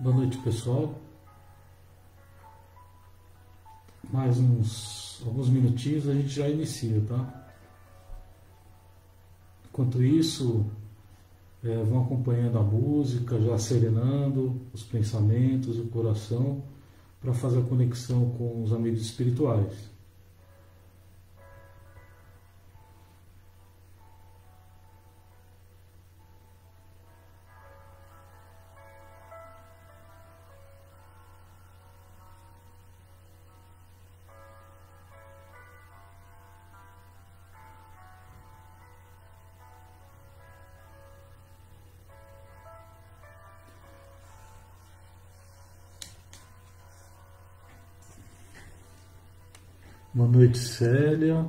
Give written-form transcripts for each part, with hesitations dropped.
Boa noite, pessoal. Mais alguns minutinhos a gente já inicia, tá? Enquanto isso, vão acompanhando a música, já serenando os pensamentos, o coração, para fazer a conexão com os amigos espirituais. Boa noite, Célia,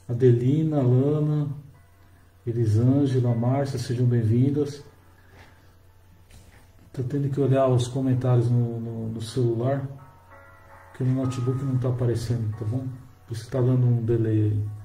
Adelina, Lana, Elisângela, Márcia, sejam bem-vindas. Estou tendo que olhar os comentários no celular, porque no notebook não está aparecendo, tá bom? Por isso que está dando um delay aí.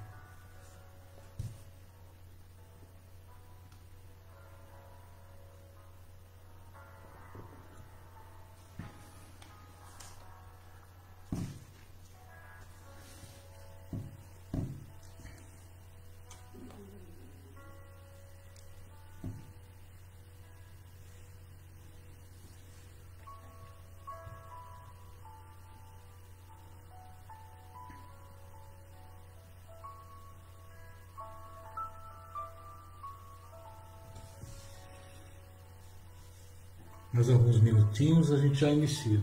Mais alguns minutinhos a gente já inicia.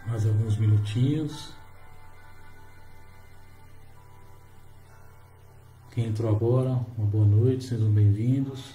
Mais alguns minutinhos. Quem entrou agora, uma boa noite, sejam bem-vindos.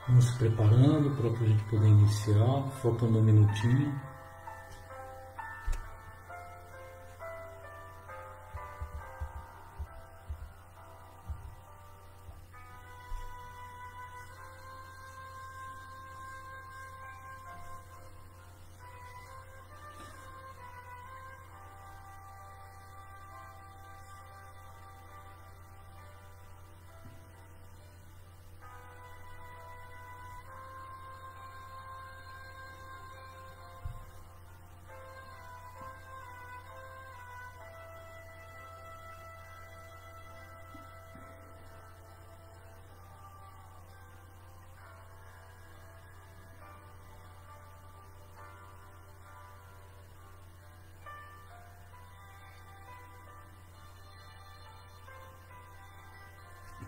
Vamos se preparando para a gente poder iniciar, faltando um minutinho.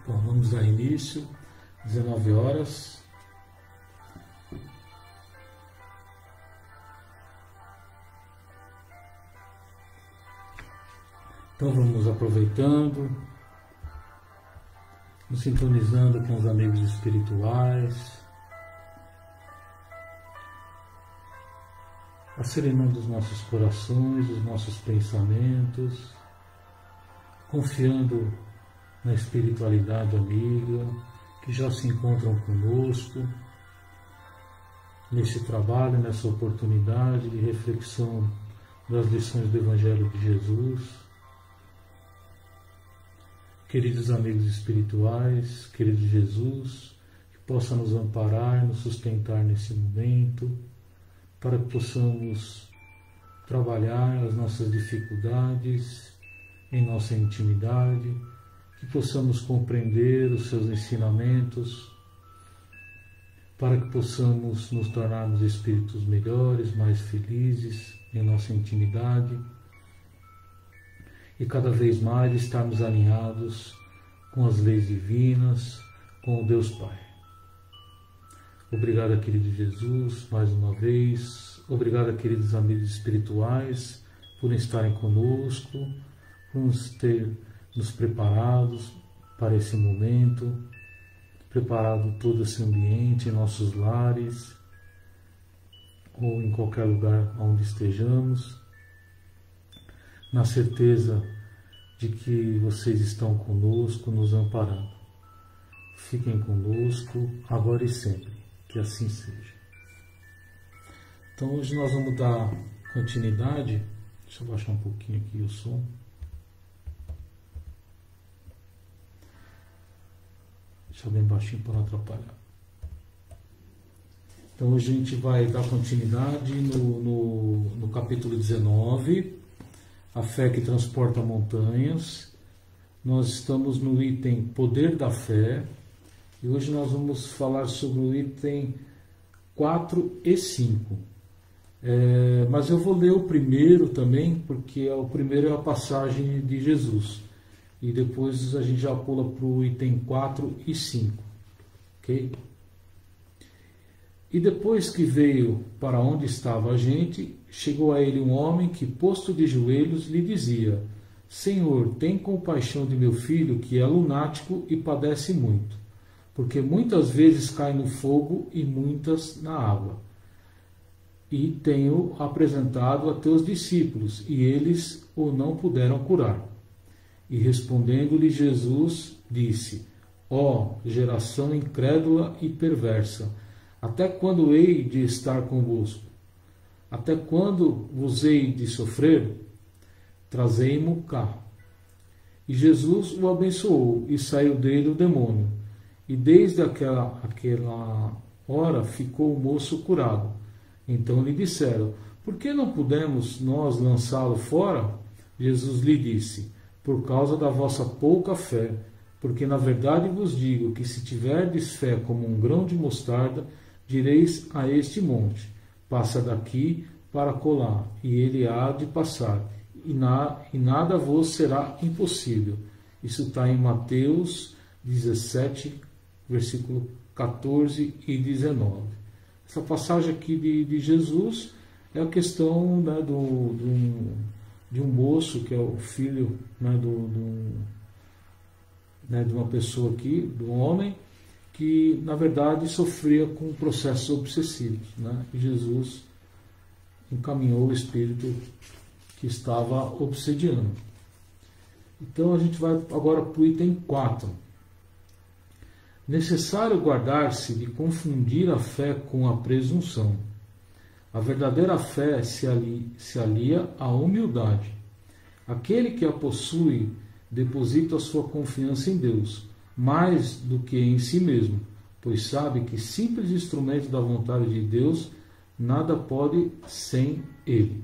Bom, vamos dar início, 19 horas. Então vamos aproveitando, nos sintonizando com os amigos espirituais, acerenando os nossos corações, os nossos pensamentos, confiando na espiritualidade amiga que já se encontram conosco nesse trabalho, nessa oportunidade de reflexão das lições do Evangelho de Jesus. Queridos amigos espirituais, querido Jesus, que possa nos amparar, nos sustentar nesse momento, para que possamos trabalhar as nossas dificuldades em nossa intimidade, que possamos compreender os seus ensinamentos, para que possamos nos tornarmos espíritos melhores, mais felizes em nossa intimidade, e cada vez mais estarmos alinhados com as leis divinas, com o Deus Pai. Obrigado, querido Jesus, mais uma vez. Obrigado, queridos amigos espirituais, por estarem conosco, por nos preparados para esse momento, preparado todo esse ambiente em nossos lares, ou em qualquer lugar onde estejamos, na certeza de que vocês estão conosco, nos amparando. Fiquem conosco, agora e sempre, que assim seja. Então hoje nós vamos dar continuidade, deixa eu baixar um pouquinho aqui o som. Deixa bem baixinho para não atrapalhar. Então hoje a gente vai dar continuidade no capítulo 19, A Fé que Transporta Montanhas. Nós estamos no item Poder da Fé e hoje nós vamos falar sobre o item 4 e 5. Mas eu vou ler o primeiro também, porque o primeiro é a passagem de Jesus. E depois a gente já pula para o item 4 e 5. Ok? E depois que veio para onde estava a gente, chegou a ele um homem que, posto de joelhos, lhe dizia: Senhor, tem compaixão de meu filho, que é lunático e padece muito, porque muitas vezes cai no fogo e muitas na água. E tenho apresentado a teus discípulos, e eles o não puderam curar. E respondendo-lhe Jesus, disse: Ó geração incrédula e perversa, até quando hei de estar convosco? Até quando vos hei de sofrer? Trazei-mo cá. E Jesus o abençoou, e saiu dele o demônio. E desde aquela hora ficou o moço curado. Então lhe disseram: Por que não pudemos nós lançá-lo fora? Jesus lhe disse: Por causa da vossa pouca fé. Porque na verdade vos digo que se tiverdes fé como um grão de mostarda, direis a este monte: passa daqui para colar, e ele há de passar, e nada vos será impossível. Isso está em Mateus 17, versículo 14 e 19. Essa passagem aqui de Jesus é a questão, né, de um moço, que é o filho, né, de uma pessoa aqui, de um homem, que na verdade sofria com processos obsessivos, né? E Jesus encaminhou o espírito que estava obsediando. Então a gente vai agora para o item 4. Necessário guardar-se de confundir a fé com a presunção. A verdadeira fé se alia à humildade. Aquele que a possui deposita a sua confiança em Deus, mais do que em si mesmo, pois sabe que simples instrumento da vontade de Deus nada pode sem ele.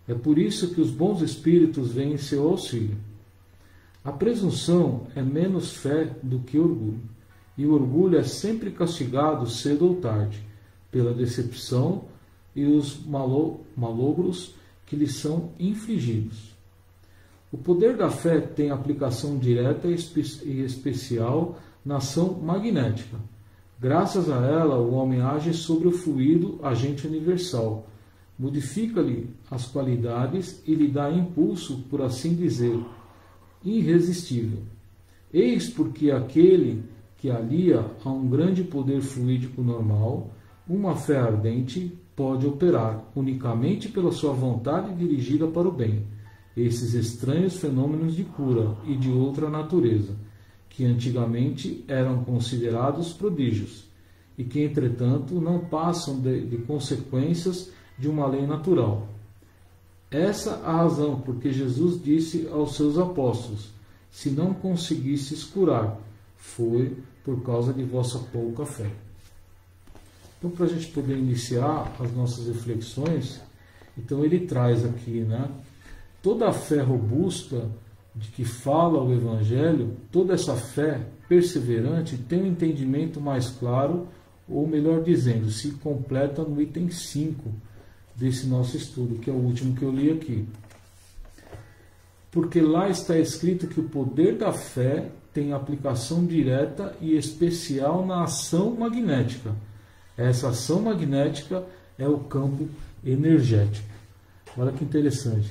É por isso que os bons espíritos vêm em seu auxílio. A presunção é menos fé do que orgulho, e o orgulho é sempre castigado cedo ou tarde, pela decepção e os malogros que lhe são infligidos. O poder da fé tem aplicação direta e especial na ação magnética. Graças a ela, o homem age sobre o fluido agente universal, modifica-lhe as qualidades e lhe dá impulso, por assim dizer, irresistível. Eis porque aquele que alia a um grande poder fluídico normal, uma fé ardente pode operar unicamente pela sua vontade dirigida para o bem, esses estranhos fenômenos de cura e de outra natureza, que antigamente eram considerados prodígios, e que, entretanto, não passam de consequências de uma lei natural. Essa a razão porque Jesus disse aos seus apóstolos: se não conseguisses curar, foi por causa de vossa pouca fé. Então, para a gente poder iniciar as nossas reflexões, então ele traz aqui, toda a fé robusta de que fala o Evangelho, toda essa fé perseverante tem um entendimento mais claro, ou melhor dizendo, se completa no item 5 desse nosso estudo, que é o último que eu li aqui. Porque lá está escrito que o poder da fé tem aplicação direta e especial na ação magnética. Essa ação magnética é o campo energético. Olha que interessante,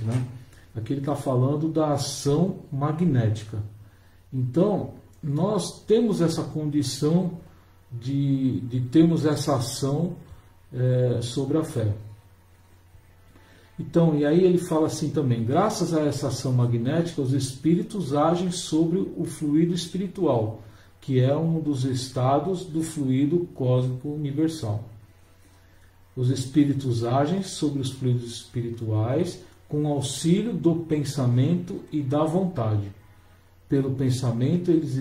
Aqui ele está falando da ação magnética. Então, nós temos essa condição de termos essa ação sobre a fé. Então, e aí ele fala assim também: graças a essa ação magnética, os espíritos agem sobre o fluido espiritual, que é um dos estados do fluido cósmico universal. Os espíritos agem sobre os fluidos espirituais com auxílio do pensamento e da vontade. Pelo pensamento, eles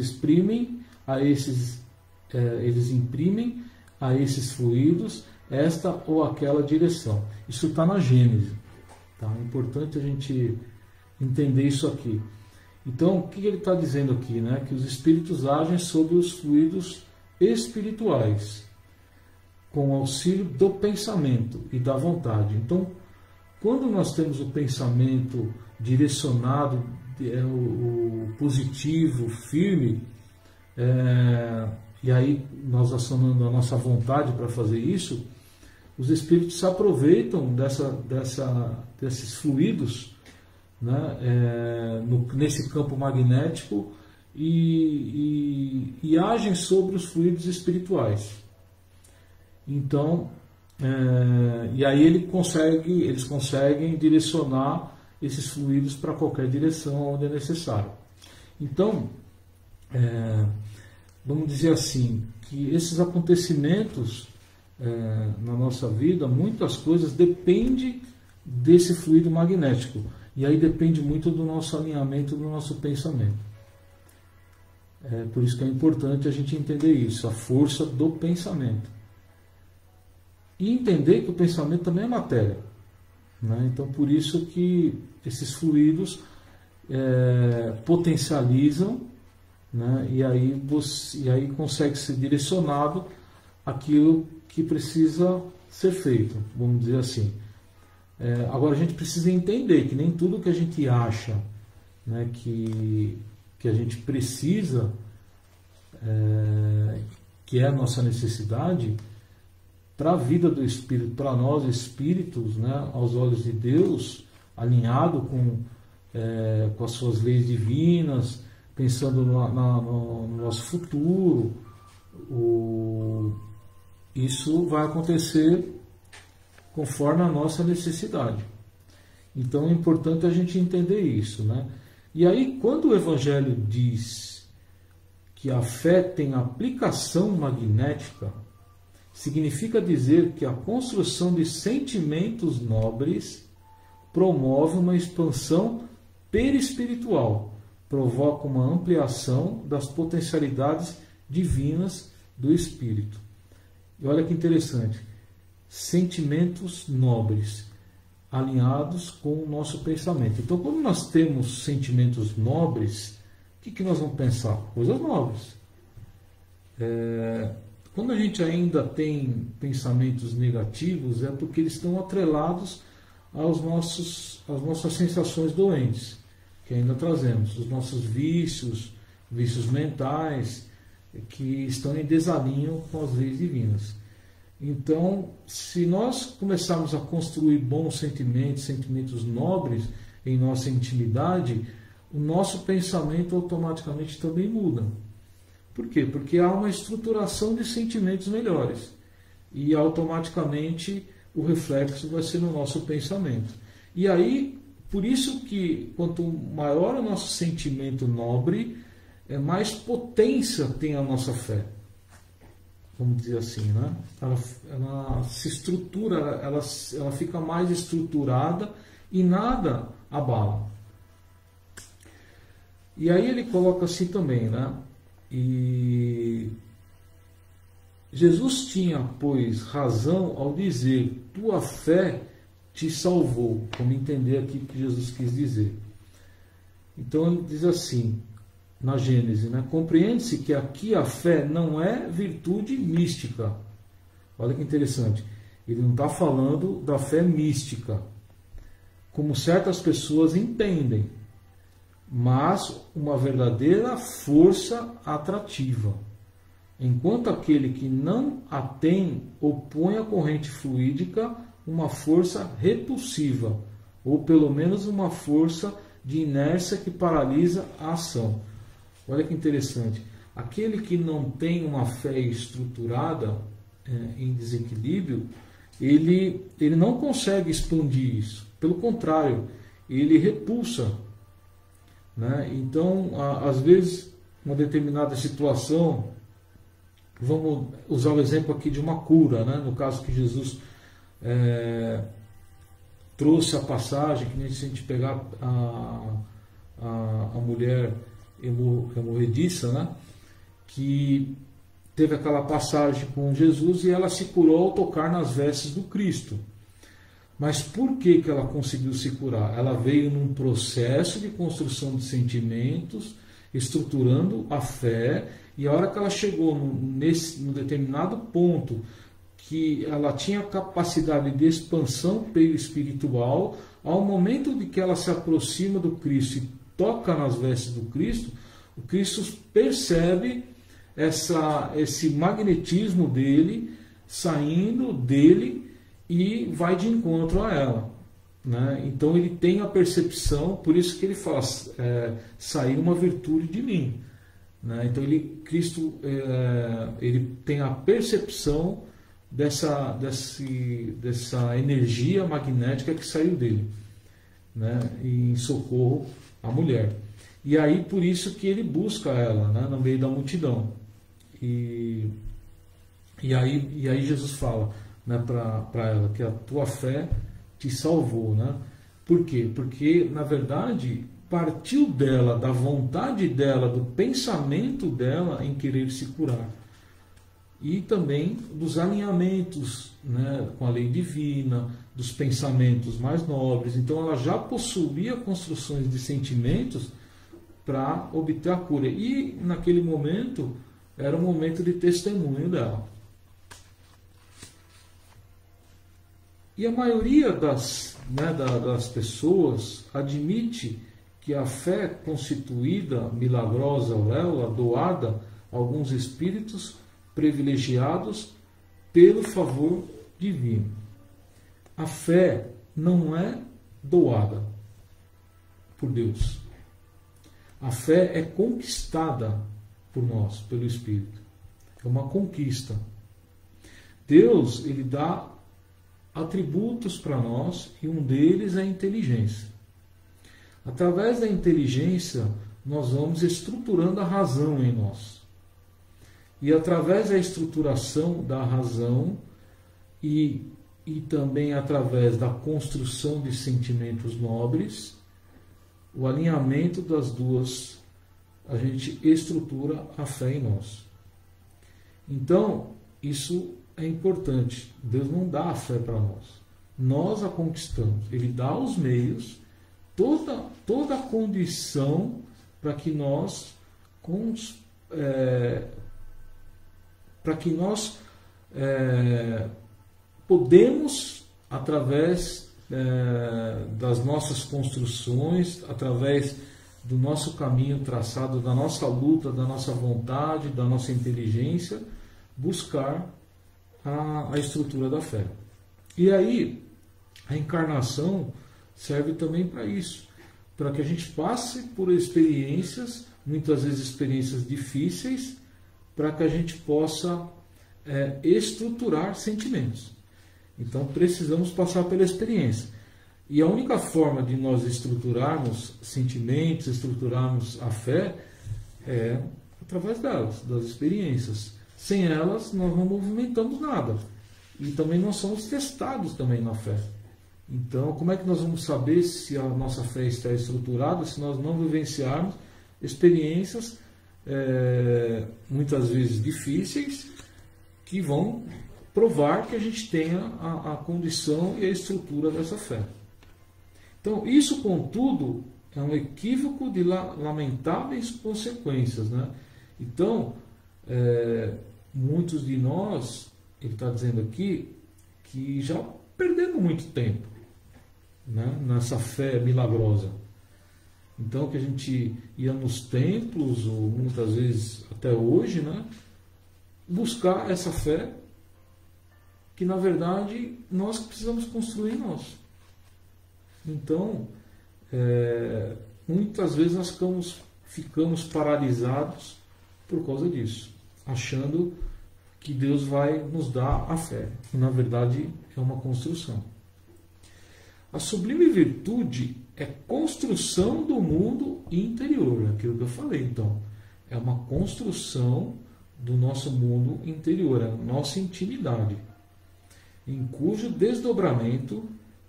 imprimem a esses fluidos esta ou aquela direção. Isso está na Gênese. Tá? É importante a gente entender isso aqui. Então, o que ele está dizendo aqui? Que os espíritos agem sobre os fluidos espirituais, com auxílio do pensamento e da vontade. Então, quando nós temos o pensamento direcionado, o positivo, firme, e aí nós acionando a nossa vontade para fazer isso, os espíritos se aproveitam desses fluidos, nesse campo magnético e agem sobre os fluidos espirituais. Então, e aí eles conseguem direcionar esses fluidos para qualquer direção onde é necessário. Então, vamos dizer assim, que esses acontecimentos na nossa vida, muitas coisas dependem desse fluido magnético. E aí depende muito do nosso alinhamento, do nosso pensamento. Por isso que é importante a gente entender isso, a força do pensamento. E entender que o pensamento também é matéria. Então, por isso que esses fluidos potencializam, e aí consegue ser direcionado aquilo que precisa ser feito, vamos dizer assim. Agora a gente precisa entender que nem tudo que a gente acha que a gente precisa, que é a nossa necessidade, para a vida do Espírito, para nós espíritos, aos olhos de Deus, alinhado com as suas leis divinas, pensando no nosso futuro, isso vai acontecer conforme a nossa necessidade. Então é importante a gente entender isso. E aí, quando o Evangelho diz que a fé tem aplicação magnética, significa dizer que a construção de sentimentos nobres promove uma expansão perispiritual, provoca uma ampliação das potencialidades divinas do espírito. E olha que interessante, sentimentos nobres alinhados com o nosso pensamento. Então, quando nós temos sentimentos nobres, o que nós vamos pensar? Coisas nobres. Quando a gente ainda tem pensamentos negativos, é porque eles estão atrelados às nossas sensações doentes. que ainda trazemos, os nossos vícios, vícios mentais, que estão em desalinho com as leis divinas. Então, se nós começarmos a construir bons sentimentos, sentimentos nobres em nossa intimidade, o nosso pensamento automaticamente também muda. Por quê? Porque há uma estruturação de sentimentos melhores. E automaticamente o reflexo vai ser no nosso pensamento. E aí, por isso que quanto maior o nosso sentimento nobre, mais potência tem a nossa fé. Vamos dizer assim, né? Ela se estrutura, ela fica mais estruturada e nada abala. E aí ele coloca assim também, né? E Jesus tinha, pois, razão ao dizer: tua fé te salvou. Vamos entender aqui o que Jesus quis dizer. Então ele diz assim, na Gênesis, né? Compreende-se que aqui a fé não é virtude mística. Olha que interessante. Ele não está falando da fé mística, como certas pessoas entendem, mas uma verdadeira força atrativa. Enquanto aquele que não a tem opõe à corrente fluídica uma força repulsiva, ou pelo menos uma força de inércia que paralisa a ação. Olha que interessante. Aquele que não tem uma fé estruturada em desequilíbrio, ele não consegue expandir isso. Pelo contrário, ele repulsa. Né? Então, às vezes, uma determinada situação, vamos usar o exemplo aqui de uma cura, né? No caso que Jesus trouxe a passagem, que nem se a gente pegar a mulher hemorroidiça, né? Que teve aquela passagem com Jesus e ela se curou ao tocar nas vestes do Cristo. Mas por que ela conseguiu se curar? Ela veio num processo de construção de sentimentos, estruturando a fé, e a hora que ela chegou num determinado ponto que ela tinha capacidade de expansão espiritual, ao momento de que ela se aproxima do Cristo e toca nas vestes do Cristo, o Cristo percebe esse magnetismo dele saindo dele e vai de encontro a ela. Né? Então ele tem a percepção, por isso que ele fala, sair uma virtude de mim. Né? Então Cristo ele tem a percepção dessa energia magnética que saiu dele, né? Em socorro à mulher. E aí por isso que ele busca ela, né? No meio da multidão. E aí Jesus fala, né, para ela que a tua fé te salvou, né? Por quê? Porque na verdade partiu dela, da vontade dela, do pensamento dela em querer se curar. E também dos alinhamentos, né, com a lei divina, dos pensamentos mais nobres. Então ela já possuía construções de sentimentos para obter a cura. E naquele momento era um momento de testemunho dela. E a maioria das pessoas admite que a fé constituída, milagrosa, auréola, doada a alguns espíritos privilegiados pelo favor divino. A fé não é doada por Deus. A fé é conquistada por nós, pelo Espírito. É uma conquista. Deus, ele dá atributos para nós e um deles é a inteligência. Através da inteligência, nós vamos estruturando a razão em nós. E através da estruturação da razão e também através da construção de sentimentos nobres, o alinhamento das duas, a gente estrutura a fé em nós. Então, isso é importante. Deus não dá a fé para nós. Nós a conquistamos. Ele dá os meios, toda a condição para que nós podemos, através das nossas construções, através do nosso caminho traçado, da nossa luta, da nossa vontade, da nossa inteligência, buscar a estrutura da fé. E aí, a encarnação serve também para isso, para que a gente passe por experiências, muitas vezes experiências difíceis, para que a gente possa estruturar sentimentos. Então precisamos passar pela experiência. E a única forma de nós estruturarmos sentimentos, estruturarmos a fé, é através delas, das experiências. Sem elas, nós não movimentamos nada. E também não somos testados também na fé. Então, como é que nós vamos saber se a nossa fé está estruturada se nós não vivenciarmos experiências, muitas vezes difíceis, que vão provar que a gente tenha a condição e a estrutura dessa fé. Então, isso, contudo, é um equívoco de lamentáveis consequências, né? Então, muitos de nós, ele está dizendo aqui, que já perderam muito tempo, né, nessa fé milagrosa. Então, que a gente ia nos templos, ou muitas vezes até hoje, né, buscar essa fé que, na verdade, nós precisamos construir em nós. Então, muitas vezes nós ficamos paralisados por causa disso, achando que Deus vai nos dar a fé, que na verdade é uma construção. A sublime virtude é construção do mundo interior, aquilo que eu falei. Então, é uma construção do nosso mundo interior, a nossa intimidade, em cujo desdobramento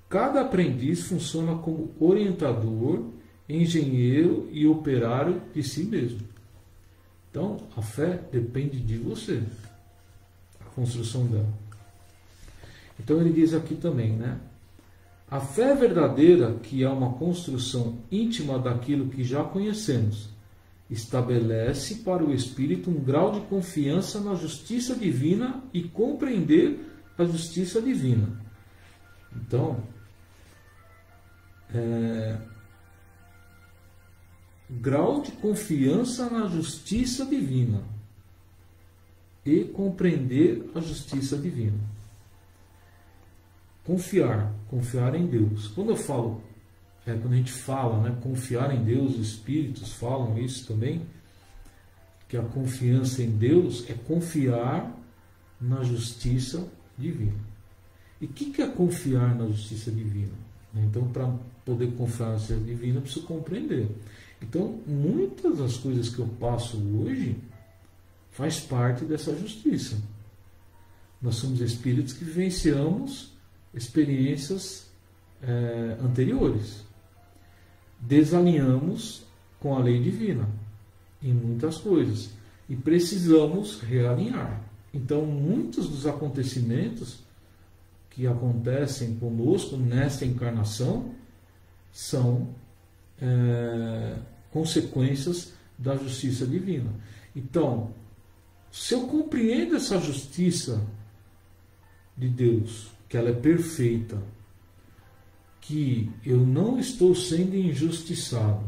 cada aprendiz funciona como orientador, engenheiro e operário de si mesmo. Então, a fé depende de você, a construção dela. Então ele diz aqui também, né? A fé verdadeira, que é uma construção íntima daquilo que já conhecemos, estabelece para o espírito um grau de confiança na justiça divina e compreender a justiça divina. Então, grau de confiança na justiça divina e compreender a justiça divina. Confiar em Deus. Quando a gente fala, né, confiar em Deus, os espíritos falam isso também, que a confiança em Deus é confiar na justiça divina. E o que é confiar na justiça divina? Então, para poder confiar na justiça divina, eu preciso compreender. Então, muitas das coisas que eu passo hoje faz parte dessa justiça. Nós somos espíritos que vivenciamos experiências anteriores. Desalinhamos com a lei divina em muitas coisas e precisamos realinhar. Então, muitos dos acontecimentos que acontecem conosco nesta encarnação são consequências da justiça divina. Então, se eu compreendo essa justiça de Deus, que ela é perfeita, que eu não estou sendo injustiçado,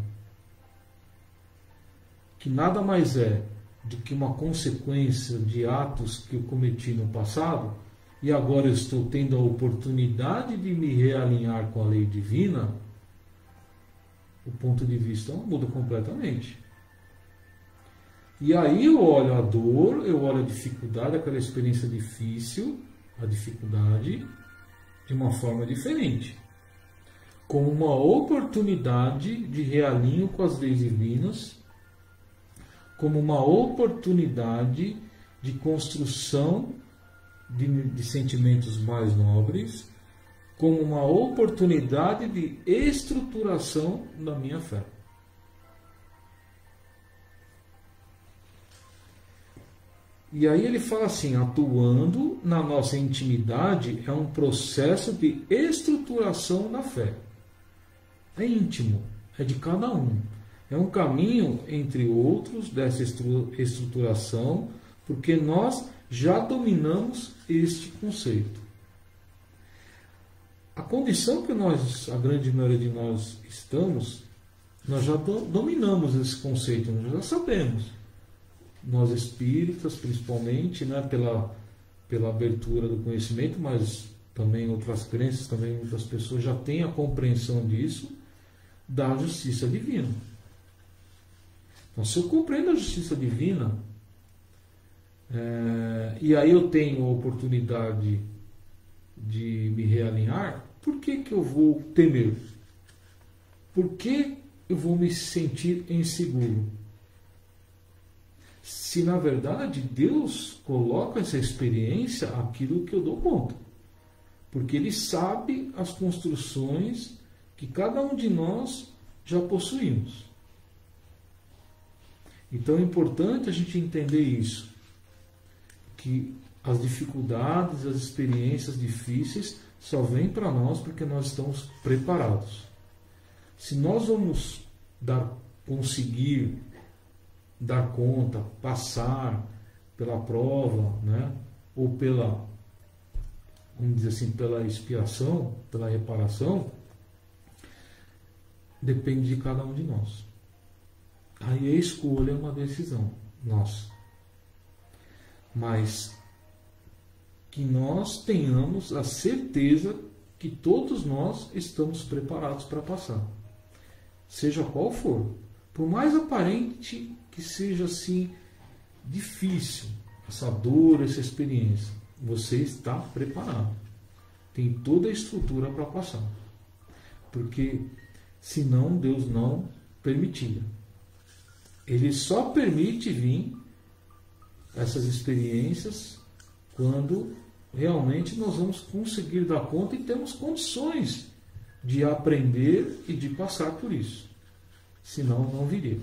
que nada mais é do que uma consequência de atos que eu cometi no passado, e agora eu estou tendo a oportunidade de me realinhar com a lei divina, o ponto de vista muda completamente. E aí eu olho a dor, eu olho a dificuldade, aquela experiência difícil, a dificuldade, de uma forma diferente, como uma oportunidade de realinho com as leis divinas, como uma oportunidade de construção de sentimentos mais nobres, como uma oportunidade de estruturação da minha fé. E aí ele fala assim, atuando na nossa intimidade é um processo de estruturação da fé. É íntimo, é de cada um. É um caminho, entre outros, dessa estruturação, porque nós já dominamos este conceito. A condição que a grande maioria de nós estamos, Nós já dominamos esse conceito, nós já sabemos. Nós espíritas, principalmente, né, pela abertura do conhecimento, mas também outras crenças, também outras pessoas já têm a compreensão disso, da justiça divina. Então, se eu compreendo a justiça divina, e aí eu tenho a oportunidade de me realinhar, por que eu vou temer? Por que eu vou me sentir inseguro? Se na verdade Deus coloca essa experiência aquilo que eu dou conta. Porque Ele sabe as construções que cada um de nós já possuímos. Então é importante a gente entender isso. Que as dificuldades, as experiências difíceis só vêm para nós porque nós estamos preparados. Se nós vamos conseguir dar conta, passar pela prova, né, ou vamos dizer assim, pela expiação, pela reparação, depende de cada um de nós. Aí a escolha é uma decisão nossa. Mas que nós tenhamos a certeza que todos nós estamos preparados para passar. Seja qual for. Por mais aparente que seja assim difícil, essa dor, essa experiência, você está preparado. Tem toda a estrutura para passar. Porque senão Deus não permitia. Ele só permite vir essas experiências quando realmente nós vamos conseguir dar conta e temos condições de aprender e de passar por isso. Senão não viria.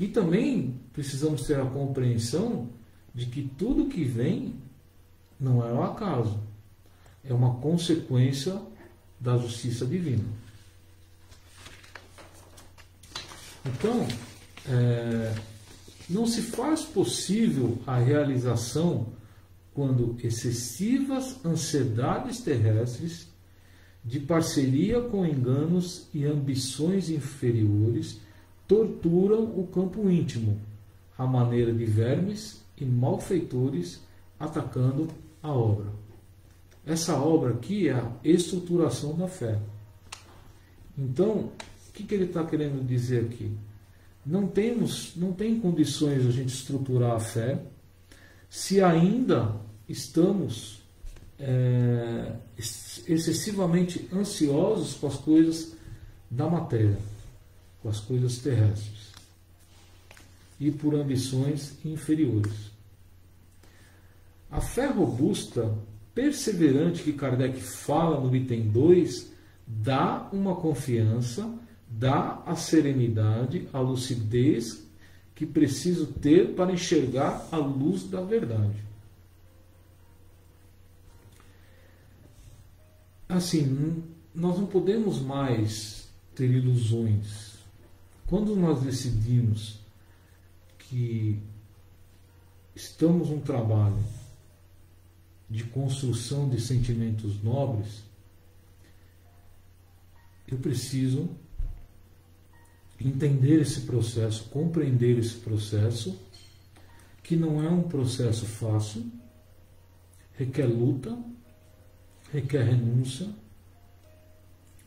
E também precisamos ter a compreensão de que tudo que vem não é um acaso. É uma consequência da justiça divina. Então, não se faz possível a realização quando excessivas ansiedades terrestres, de parceria com enganos e ambições inferiores, torturam o campo íntimo, à maneira de vermes e malfeitores atacando a obra. Essa obra aqui é a estruturação da fé. Então, o que ele está querendo dizer aqui? Não tem condições de a gente estruturar a fé se ainda estamos excessivamente ansiosos com as coisas da matéria, com as coisas terrestres e por ambições inferiores. A fé robusta, perseverante que Kardec fala no item 2, dá uma confiança, dá a serenidade, a lucidez que preciso ter para enxergar a luz da verdade. Assim, nós não podemos mais ter ilusões. Quando nós decidimos que estamos num trabalho de construção de sentimentos nobres, eu preciso entender esse processo, compreender esse processo, que não é um processo fácil, requer luta, requer renúncia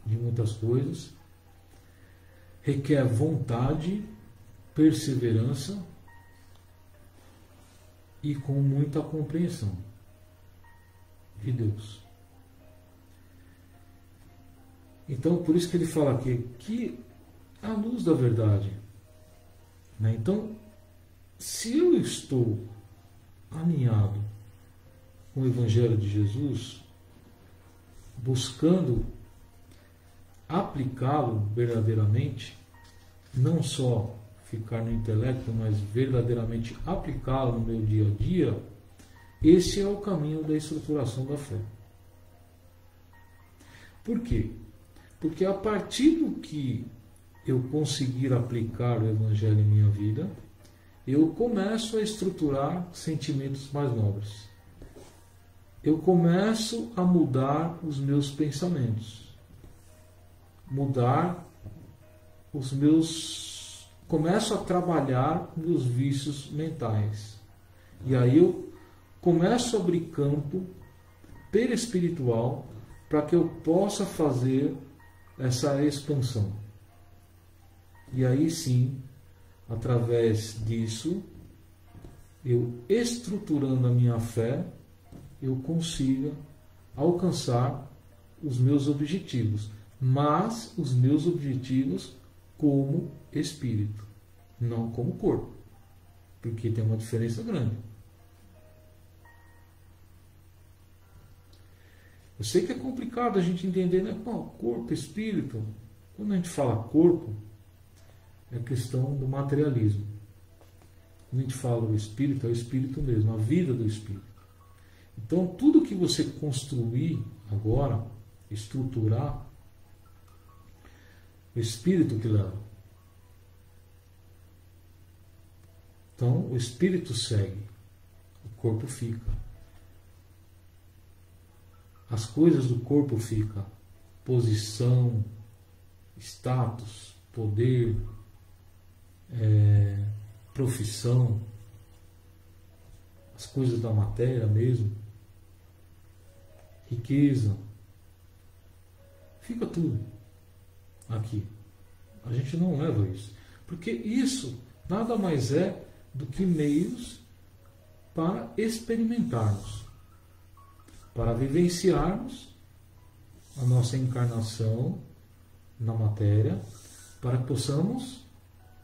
de muitas coisas, requer vontade, perseverança e com muita compreensão de Deus. Então, por isso que ele fala aqui que a luz da verdade. Então, se eu estou alinhado com o Evangelho de Jesus, buscando aplicá-lo verdadeiramente, não só ficar no intelecto, mas verdadeiramente aplicá-lo no meu dia a dia, esse é o caminho da estruturação da fé. Por quê? Porque a partir do que eu conseguir aplicar o Evangelho em minha vida, eu começo a estruturar sentimentos mais nobres. Eu começo a mudar os meus pensamentos. Mudar começo a trabalhar meus vícios mentais. E aí eu começo a abrir campo perispiritual para que eu possa fazer essa expansão. E aí sim, através disso, eu estruturando a minha fé, eu consiga alcançar os meus objetivos. Mas os meus objetivos como espírito, não como corpo. Porque tem uma diferença grande. Eu sei que é complicado a gente entender, né? Pô, corpo, espírito. Quando a gente fala corpo, é questão do materialismo. Quando a gente fala o espírito, é o espírito mesmo, a vida do espírito. Então, tudo que você construir agora, estruturar, o espírito que leva. Então, o espírito segue, o corpo fica. As coisas do corpo ficam. Posição, status, poder, profissão, as coisas da matéria mesmo, riqueza, fica tudo aqui. A gente não leva isso, porque isso nada mais é do que meios para experimentarmos, para vivenciarmos a nossa encarnação na matéria, para que possamos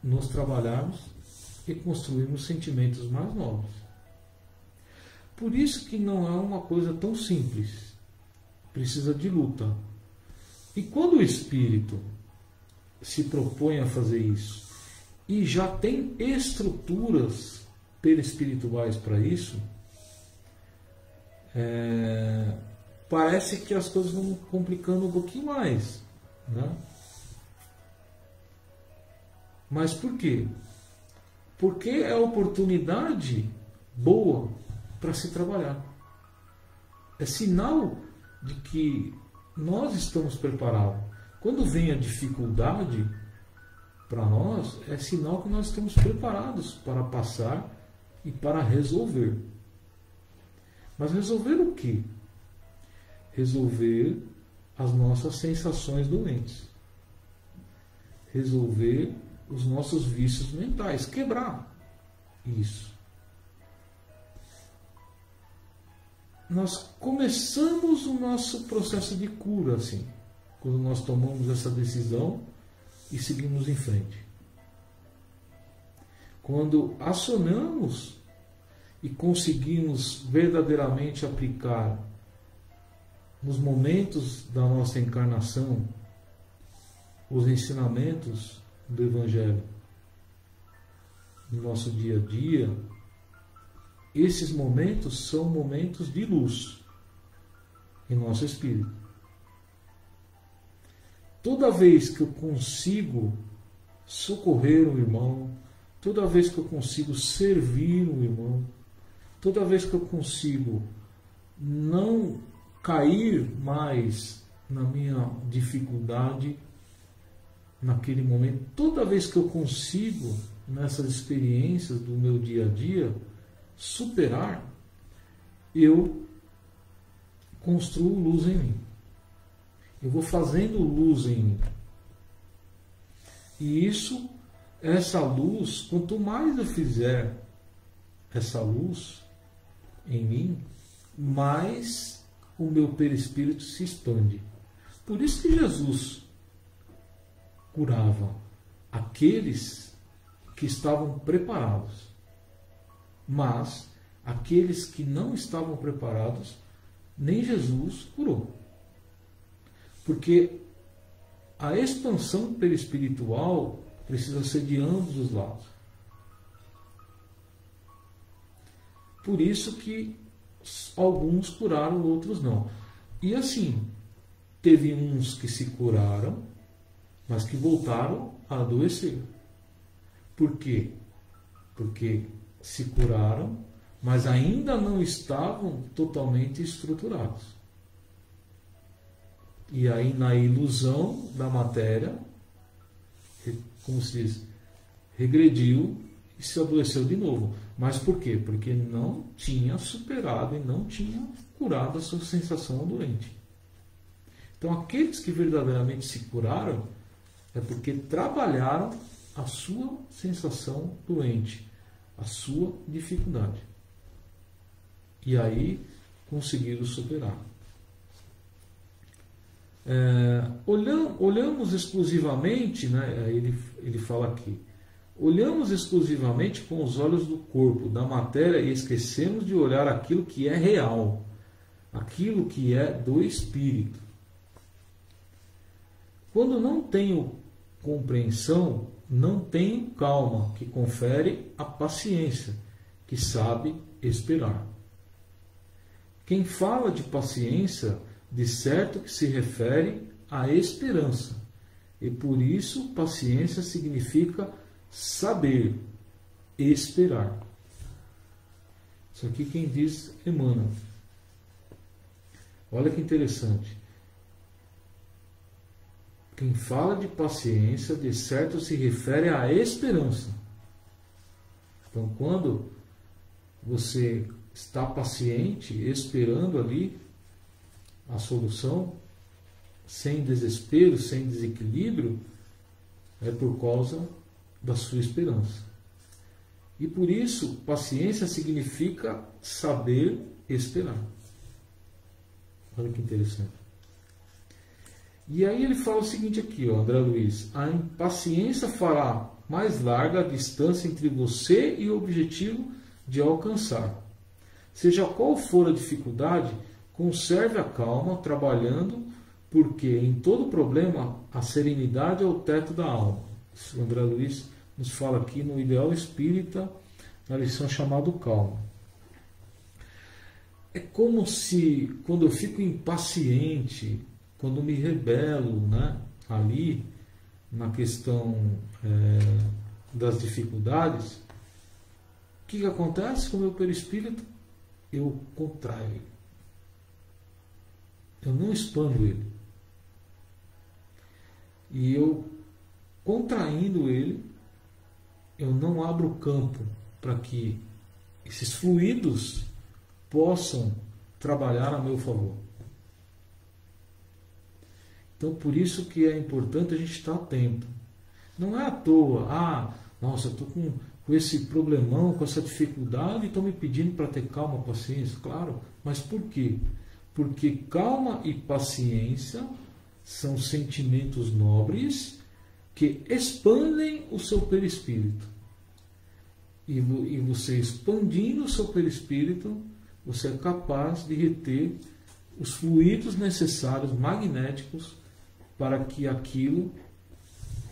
nos trabalharmos e construirmos sentimentos mais novos. Por isso que não é uma coisa tão simples, precisa de luta. E quando o espírito se propõe a fazer isso e já tem estruturas perispirituais para isso, parece que as coisas vão complicando um pouquinho mais, né? Mas por quê? Porque é oportunidade boa para se trabalhar. É sinal de que nós estamos preparados. Quando vem a dificuldade para nós, é sinal que nós estamos preparados para passar e para resolver. Mas resolver o quê? Resolver as nossas sensações doentes. Resolver os nossos vícios mentais. Quebrar isso. Nós começamos o nosso processo de cura, assim, quando nós tomamos essa decisão e seguimos em frente. Quando acionamos e conseguimos verdadeiramente aplicar nos momentos da nossa encarnação os ensinamentos do Evangelho no nosso dia a dia, esses momentos são momentos de luz em nosso espírito. Toda vez que eu consigo socorrer um irmão, toda vez que eu consigo servir um irmão, toda vez que eu consigo não cair mais na minha dificuldade naquele momento, toda vez que eu consigo, nessas experiências do meu dia a dia, superar, eu construo luz em mim. Eu vou fazendo luz em mim. E isso, essa luz, quanto mais eu fizer essa luz em mim, mais o meu perispírito se expande. Por isso que Jesus curava aqueles que estavam preparados. Mas aqueles que não estavam preparados, nem Jesus curou. Porque a expansão perispiritual precisa ser de ambos os lados. Por isso que alguns curaram, outros não. E assim, teve uns que se curaram, mas que voltaram a adoecer. Por quê? Porque se curaram, mas ainda não estavam totalmente estruturados. E aí, na ilusão da matéria, como se diz, regrediu e se adoeceu de novo. Mas por quê? Porque não tinha superado e não tinha curado a sua sensação doente. Então, aqueles que verdadeiramente se curaram é porque trabalharam a sua sensação doente, a sua dificuldade. E aí conseguiram superar. Olhamos exclusivamente, né, ele fala aqui, olhamos exclusivamente com os olhos do corpo, da matéria, e esquecemos de olhar aquilo que é real, aquilo que é do espírito. Quando não tenho compreensão, não tenho calma, que confere a paciência, que sabe esperar. Quem fala de paciência, de certo que se refere à esperança, e por isso paciência significa saber, esperar. Isso aqui quem diz Emmanuel. Olha que interessante. Quem fala de paciência, de certo se refere à esperança. Então, quando você está paciente, esperando ali a solução, sem desespero, sem desequilíbrio, é por causa da sua esperança. E por isso, paciência significa saber esperar. Olha que interessante. E aí ele fala o seguinte aqui, ó, André Luiz: a impaciência fará mais larga a distância entre você e o objetivo de alcançar. Seja qual for a dificuldade, conserve a calma, trabalhando, porque em todo problema a serenidade é o teto da alma. Isso o André Luiz nos fala aqui no Ideal Espírita, na lição chamada Calma. É como se, quando eu fico impaciente, quando me rebelo, né, ali, na questão das dificuldades, o que acontece com o meu perispírito? Eu contraio ele. Eu não expando ele. E eu, contraindo ele, eu não abro campo para que esses fluidos possam trabalhar a meu favor. Então, por isso que é importante a gente estar atento. Não é à toa, nossa, eu estou com esse problemão, com essa dificuldade, e estão me pedindo para ter calma, paciência. Claro, mas por quê? Porque calma e paciência são sentimentos nobres que expandem o seu perispírito. E você expandindo o seu perispírito, você é capaz de reter os fluidos necessários, magnéticos, para que aquilo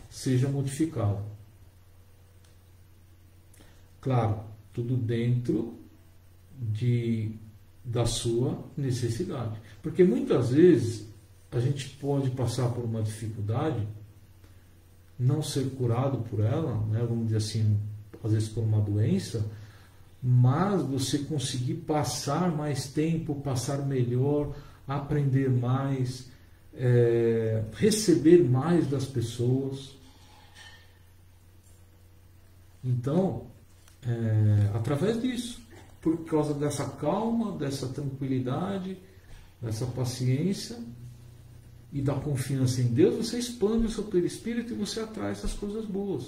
seja modificado. Claro, tudo dentro da sua necessidade. Porque muitas vezes a gente pode passar por uma dificuldade, não ser curado por ela, né, vamos dizer assim, às vezes por uma doença, mas você conseguir passar mais tempo, passar melhor, aprender mais, receber mais das pessoas. Então, através disso, por causa dessa calma, dessa tranquilidade, dessa paciência e da confiança em Deus, você expande o seu perispírito e você atrai essas coisas boas.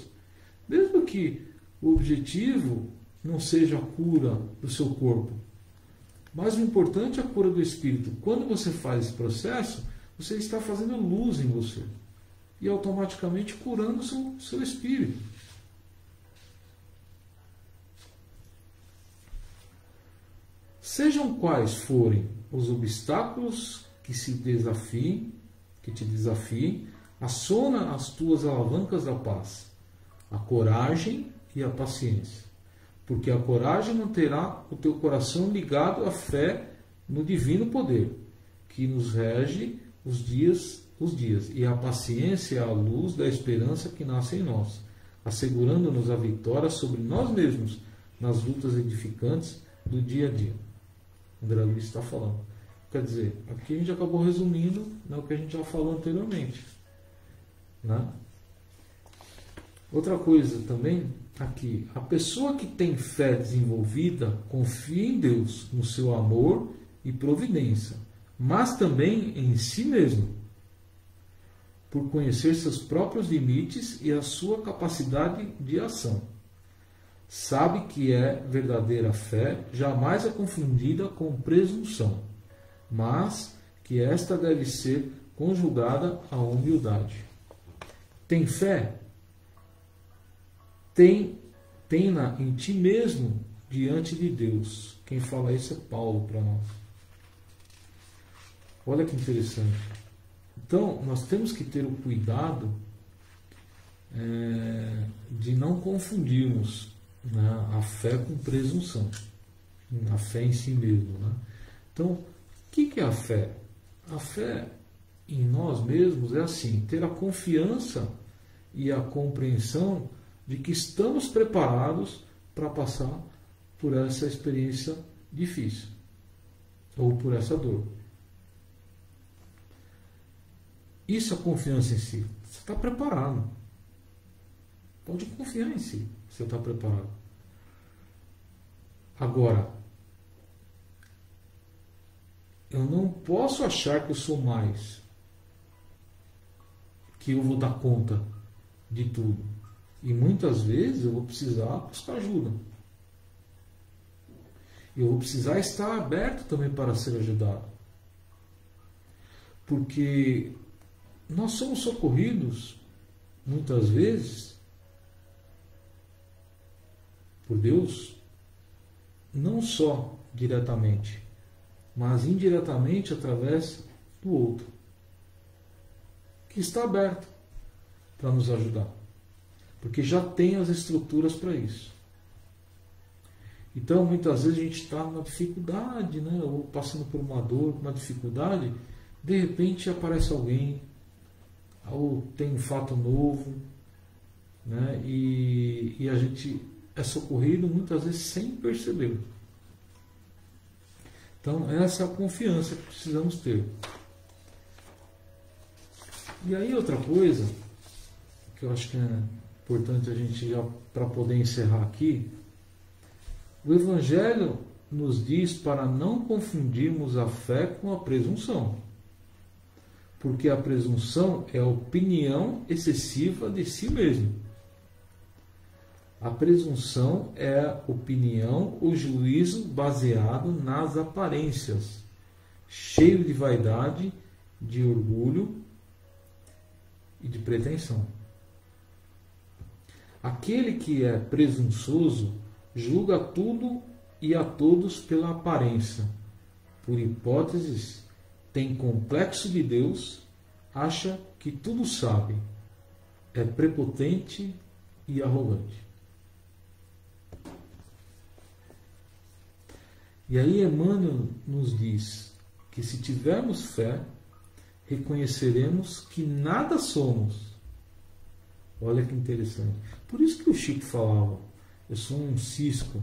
Mesmo que o objetivo não seja a cura do seu corpo, mas o importante é a cura do espírito. Quando você faz esse processo, você está fazendo luz em você e automaticamente curando o seu espírito. Sejam quais forem os obstáculos que te desafiem, aciona as tuas alavancas da paz, a coragem e a paciência. Porque a coragem manterá o teu coração ligado à fé no divino poder, que nos rege os dias, e a paciência é a luz da esperança que nasce em nós, assegurando-nos a vitória sobre nós mesmos nas lutas edificantes do dia a dia. André Luiz está falando. Quer dizer, aqui a gente acabou resumindo, né, o que a gente já falou anteriormente. Né? Outra coisa também, aqui, a pessoa que tem fé desenvolvida confia em Deus, no seu amor e providência, mas também em si mesmo, por conhecer seus próprios limites e a sua capacidade de ação. Sabe que é verdadeira fé, jamais é confundida com presunção, mas que esta deve ser conjugada à humildade. Tem fé? Tem-na em ti mesmo diante de Deus. Quem fala isso é Paulo para nós. Olha que interessante. Então, nós temos que ter o cuidado de não confundirmos, né, a fé com presunção, a fé em si mesmo. Né? Então, o que é a fé? A fé em nós mesmos é assim, ter a confiança e a compreensão de que estamos preparados para passar por essa experiência difícil ou por essa dor. Isso é confiança em si. Você está preparado. Pode confiar em si. Você está preparado. Agora, eu não posso achar que eu sou mais, que eu vou dar conta de tudo. E muitas vezes eu vou precisar buscar ajuda. Eu vou precisar estar aberto também para ser ajudado. Porque nós somos socorridos, muitas vezes, por Deus, não só diretamente, mas indiretamente através do outro, que está aberto para nos ajudar, porque já tem as estruturas para isso. Então, muitas vezes a gente está numa dificuldade, né, ou passando por uma dor, uma dificuldade, de repente aparece alguém, ou tem um fato novo, né, e a gente é socorrido muitas vezes sem perceber. Então, essa é a confiança que precisamos ter. E aí, outra coisa, que eu acho que é importante a gente já, para poder encerrar aqui, o Evangelho nos diz para não confundirmos a fé com a presunção. Porque a presunção é a opinião excessiva de si mesmo. A presunção é a opinião ou juízo baseado nas aparências, cheio de vaidade, de orgulho e de pretensão. Aquele que é presunçoso julga tudo e a todos pela aparência. Por hipóteses, tem complexo de Deus, acha que tudo sabe, é prepotente e arrogante. E aí Emmanuel nos diz que se tivermos fé, reconheceremos que nada somos. Olha que interessante. Por isso que o Chico falava, eu sou um cisco.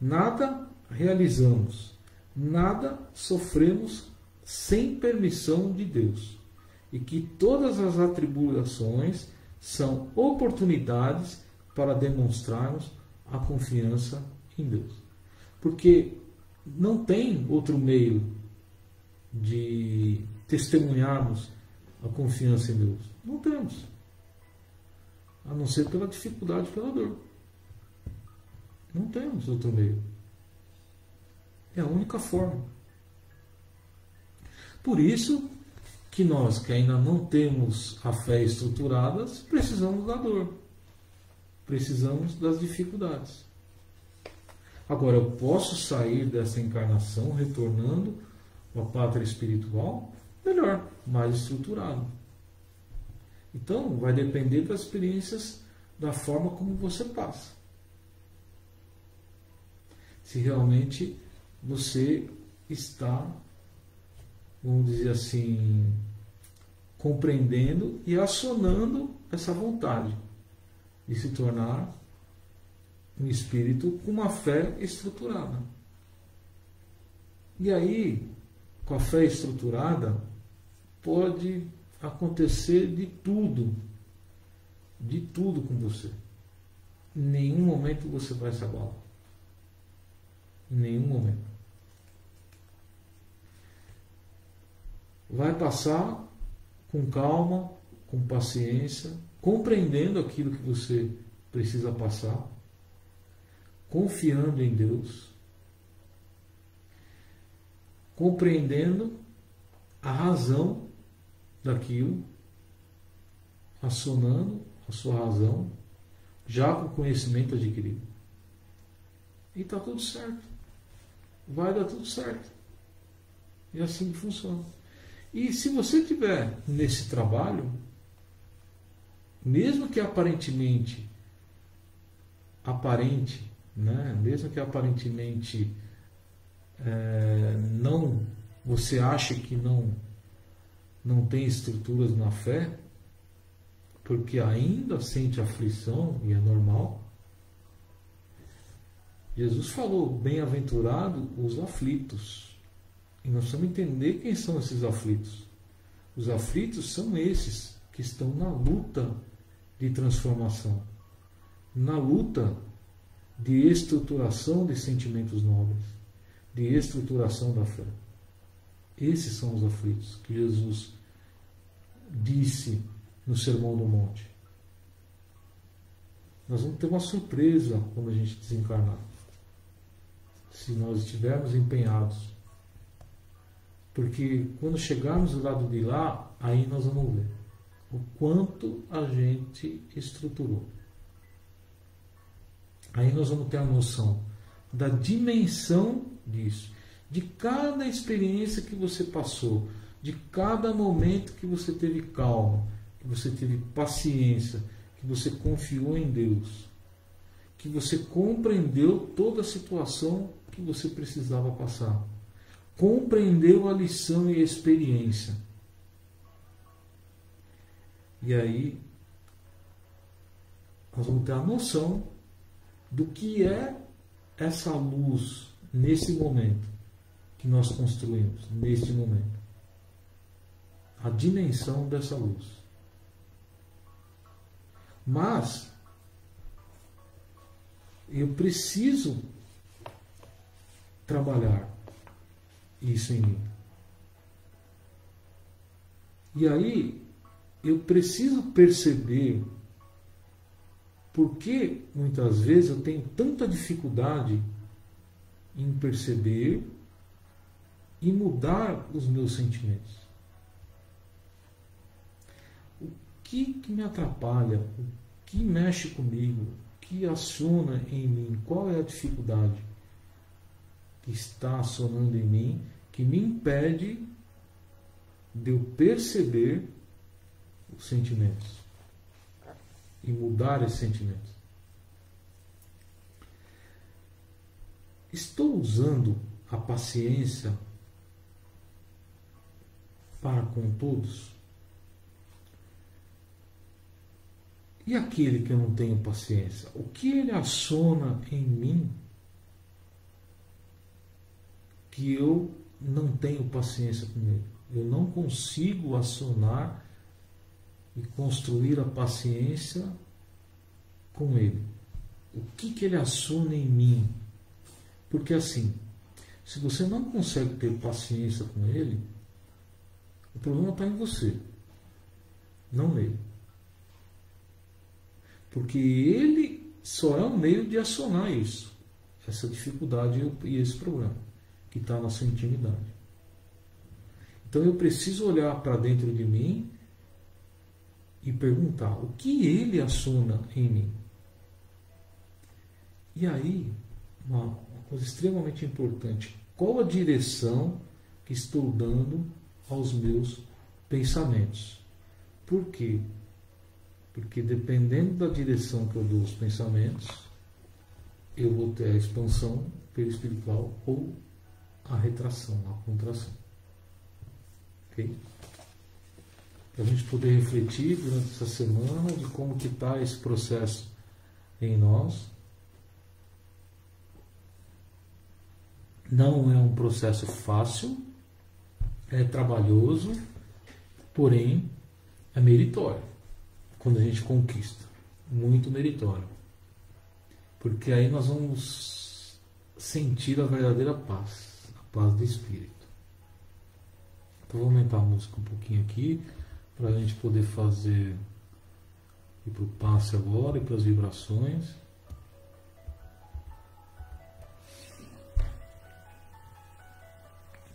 Nada realizamos, nada sofremos sem permissão de Deus. E que todas as atribulações são oportunidades para demonstrarmos a confiança em Deus. Porque não tem outro meio de testemunharmos a confiança em Deus. Não temos. A não ser pela dificuldade, pela dor. Não temos outro meio. É a única forma. Por isso que nós, que ainda não temos a fé estruturada, precisamos da dor. Precisamos das dificuldades. Agora, eu posso sair dessa encarnação retornando à pátria espiritual? Melhor, mais estruturado. Então, vai depender das experiências, da forma como você passa. Se realmente você está, vamos dizer assim, compreendendo e acionando essa vontade de se tornar um espírito com uma fé estruturada. E aí, com a fé estruturada, pode acontecer de tudo de tudo com você. Em nenhum momento você vai se abalar. Em nenhum momento. Vai passar com calma, com paciência, compreendendo aquilo que você precisa passar, confiando em Deus, compreendendo a razão daquilo, acionando a sua razão, já com conhecimento adquirido. E está tudo certo. Vai dar tudo certo. É assim que funciona. E se você estiver nesse trabalho, mesmo que aparente, né? Mesmo que aparentemente não, você acha que não tem estruturas na fé, porque ainda sente aflição, e é normal. Jesus falou, bem-aventurado os aflitos. E nós precisamos entender quem são esses aflitos. Os aflitos são esses que estão na luta de transformação, na luta de estruturação de sentimentos nobres, de estruturação da fé. Esses são os aflitos que Jesus disse no Sermão do Monte. Nós vamos ter uma surpresa quando a gente desencarnar, se nós estivermos empenhados. Porque quando chegarmos do lado de lá, aí nós vamos ver o quanto a gente estruturou. Aí nós vamos ter a noção da dimensão disso, de cada experiência que você passou, de cada momento que você teve calma, que você teve paciência, que você confiou em Deus, que você compreendeu toda a situação que você precisava passar, compreendeu a lição e a experiência. E aí nós vamos ter a noção do que é essa luz nesse momento que nós construímos, neste momento. A dimensão dessa luz. Mas eu preciso trabalhar isso em mim. E aí eu preciso perceber por que muitas vezes eu tenho tanta dificuldade em perceber e mudar os meus sentimentos. O que me atrapalha? O que mexe comigo? O que aciona em mim? Qual é a dificuldade que está acionando em mim, que me impede de eu perceber os sentimentos e mudar esses sentimentos? Estou usando a paciência para com todos? E aquele que eu não tenho paciência? O que ele aciona em mim que eu não tenho paciência com ele? Eu não consigo acionar e construir a paciência com ele. O que ele aciona em mim? Porque assim, se você não consegue ter paciência com ele, o problema está em você, não nele. Porque ele só é um meio de acionar isso, essa dificuldade e esse problema que está na sua intimidade. Então eu preciso olhar para dentro de mim e perguntar o que ele aciona em mim. E aí, uma coisa extremamente importante, qual a direção que estou dando aos meus pensamentos? Por quê? Porque dependendo da direção que eu dou aos pensamentos, eu vou ter a expansão perispiritual ou a retração, a contração. Ok? Para a gente poder refletir durante essa semana de como que está esse processo em nós. Não é um processo fácil, é trabalhoso, porém é meritório quando a gente conquista. muito meritório, porque aí nós vamos sentir a verdadeira paz, a paz do Espírito. Então vou aumentar a música um pouquinho aqui, para a gente poder fazer, ir para o passe agora e para as vibrações.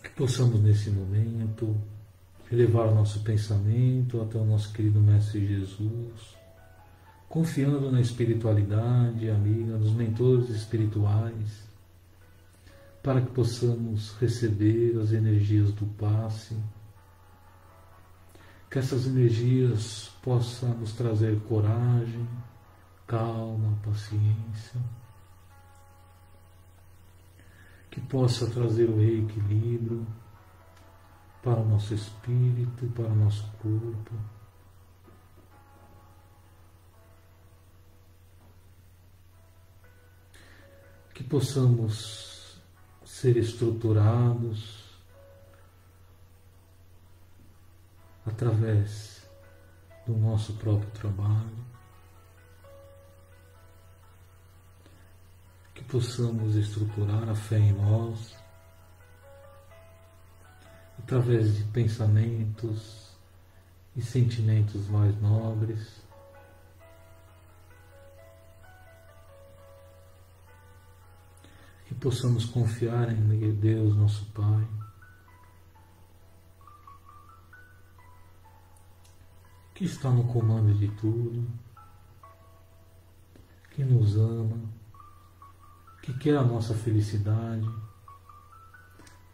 Que possamos nesse momento elevar o nosso pensamento até o nosso querido Mestre Jesus, confiando na espiritualidade amiga, nos mentores espirituais, para que possamos receber as energias do passe, que essas energias possam nos trazer coragem, calma, paciência, que possa trazer o reequilíbrio para o nosso espírito, para o nosso corpo. Que possamos ser estruturados através do nosso próprio trabalho, que possamos estruturar a fé em nós através de pensamentos e sentimentos mais nobres, que possamos confiar em Deus, nosso Pai, que está no comando de tudo, que nos ama, que quer a nossa felicidade,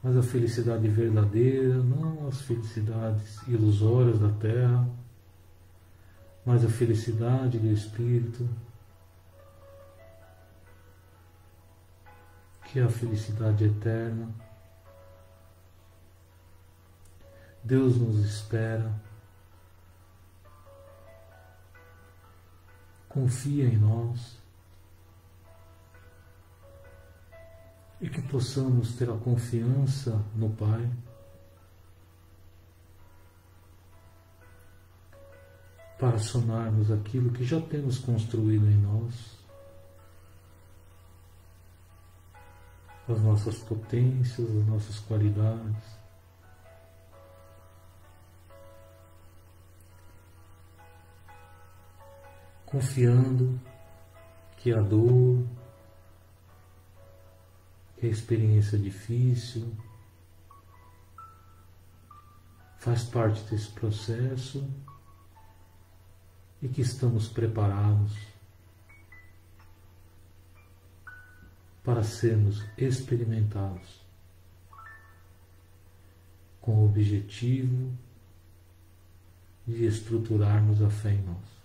mas a felicidade verdadeira, não as felicidades ilusórias da terra, mas a felicidade do Espírito, que é a felicidade eterna. Deus nos espera, confia em nós, e que possamos ter a confiança no Pai, para sonarmos aquilo que já temos construído em nós, as nossas potências, as nossas qualidades, confiando que a dor, que a experiência difícil faz parte desse processo e que estamos preparados para sermos experimentados com o objetivo de estruturarmos a fé em nós.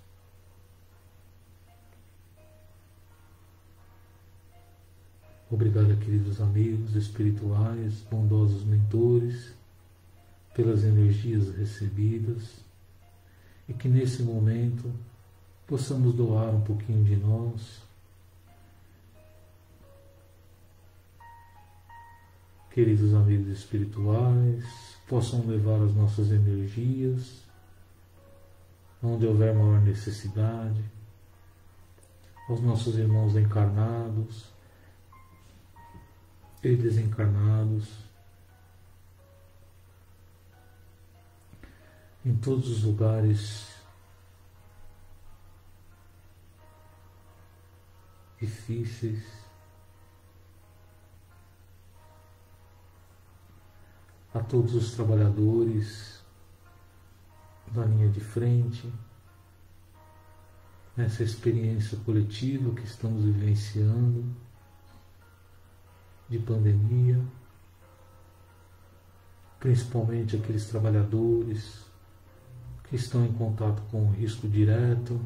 Obrigado, queridos amigos espirituais, bondosos mentores, pelas energias recebidas, e que nesse momento possamos doar um pouquinho de nós, queridos amigos espirituais, possam levar as nossas energias onde houver maior necessidade, aos nossos irmãos encarnados e desencarnados, em todos os lugares difíceis, a todos os trabalhadores da linha de frente, nessa experiência coletiva que estamos vivenciando de pandemia, principalmente aqueles trabalhadores que estão em contato com o risco direto,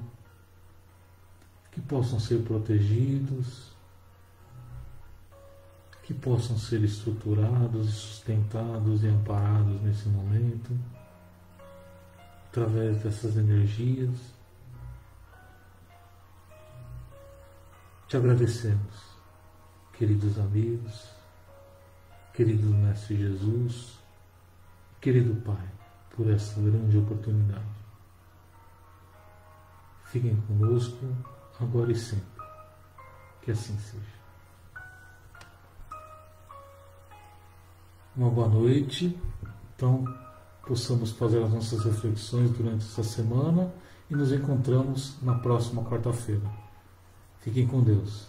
que possam ser protegidos, que possam ser estruturados e sustentados e amparados nesse momento, através dessas energias. Te agradecemos, queridos amigos, querido Mestre Jesus, querido Pai, por essa grande oportunidade. Fiquem conosco, agora e sempre. Que assim seja. Uma boa noite. Então, possamos fazer as nossas reflexões durante essa semana e nos encontramos na próxima quarta-feira. Fiquem com Deus.